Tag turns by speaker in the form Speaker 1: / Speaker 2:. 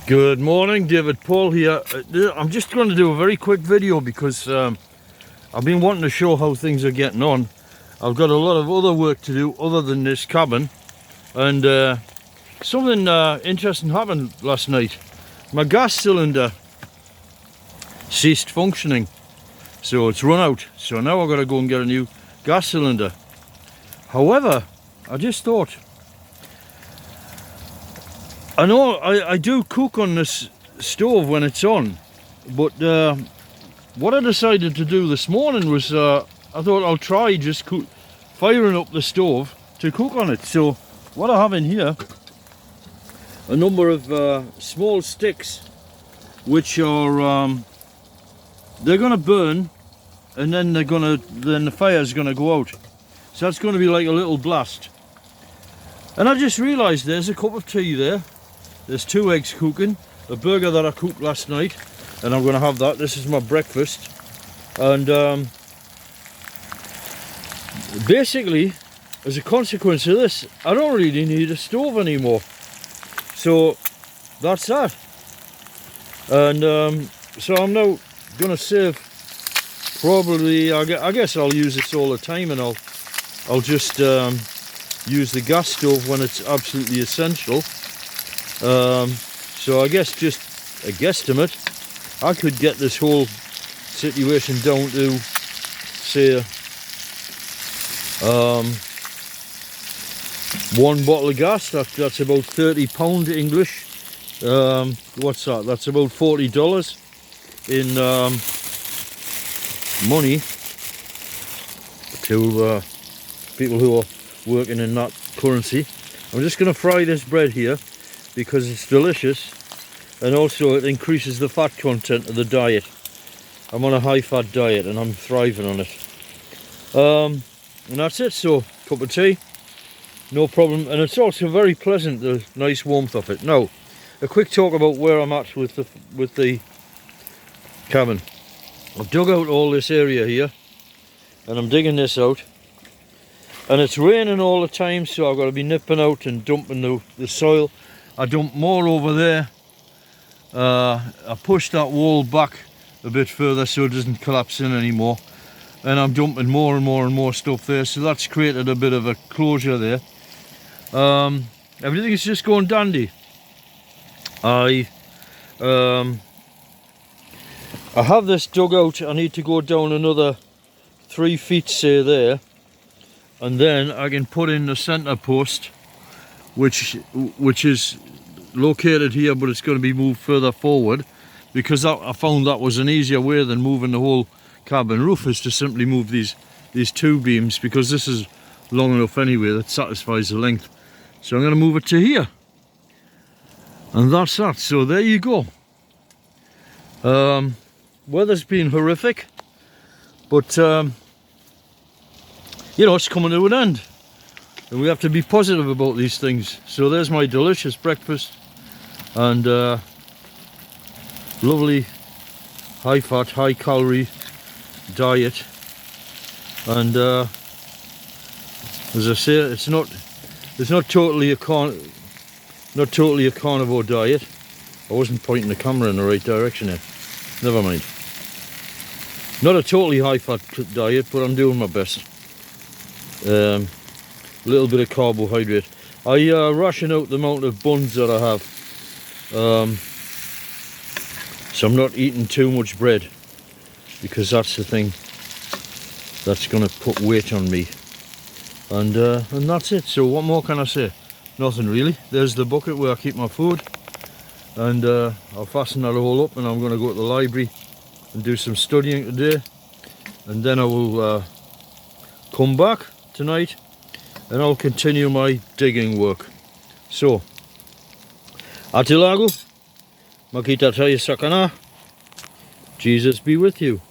Speaker 1: Good morning, David Paul here. I'm just going to do a very quick video because I've been wanting to show how things are getting on. I've got a lot of other work to do other than this cabin, and something interesting happened last night. My gas cylinder ceased functioning, so it's run out. So now I've got to go and get a new gas cylinder. However, I just thought, I know I do cook on this stove when it's on, but what I decided to do this morning was I thought I'll try just firing up the stove to cook on it. So what I have in here, a number of small sticks which are they're going to burn, and then the fire's going to go out. So that's going to be like a little blast. And I just realised there's a cup of tea there. There's 2 eggs cooking, a burger that I cooked last night, and I'm going to have that. This is my breakfast. And basically, as a consequence of this, I don't really need a stove anymore. So that's that. And so I'm now going to save probably, I guess I'll use this all the time, and I'll just use the gas stove when it's absolutely essential. So I guess just a guesstimate, I could get this whole situation down to, say, 1 bottle of gas. That's about £30 English. What's that? That's about $40 in money to people who are working in that currency. I'm just going to fry this bread here because it's delicious, and also it increases the fat content of the diet. I'm on a high fat diet and I'm thriving on it. And that's it. So cup of tea, no problem, and it's also very pleasant, the nice warmth of it. Now, a quick talk about where I'm at with the cabin. I've dug out all this area here, and I'm digging this out, and it's raining all the time, so I've got to be nipping out and dumping the soil. I dump more over there. I pushed that wall back a bit further so it doesn't collapse in anymore, and I'm dumping more and more and more stuff there, so that's created a bit of a closure there. Everything is just going dandy. I have this dug out. I need to go down another 3 feet, say there, and then I can put in the centre post, which is located here, but it's going to be moved further forward, because I found that was an easier way than moving the whole cabin roof, is to simply move these 2 beams, because this is long enough anyway that satisfies the length. So I'm going to move it to here, and that's that. So there you go. Weather's been horrific, but you know, it's coming to an end, and we have to be positive about these things. So there's my delicious breakfast, and lovely high fat, high calorie diet. And as I say, it's not totally a carnivore diet. I wasn't pointing the camera in the right direction here. Never mind. Not a totally high fat diet, but I'm doing my best. A little bit of carbohydrate. I ration out the amount of buns that I have, so I'm not eating too much bread, because that's the thing that's going to put weight on me. And that's it. So what more can I say? Nothing really. There's the bucket where I keep my food, and I'll fasten that all up, and I'm going to go to the library and do some studying today, and then I will come back tonight and I'll continue my digging work. So, atilago, makita tayo sa kana. Jesus be with you.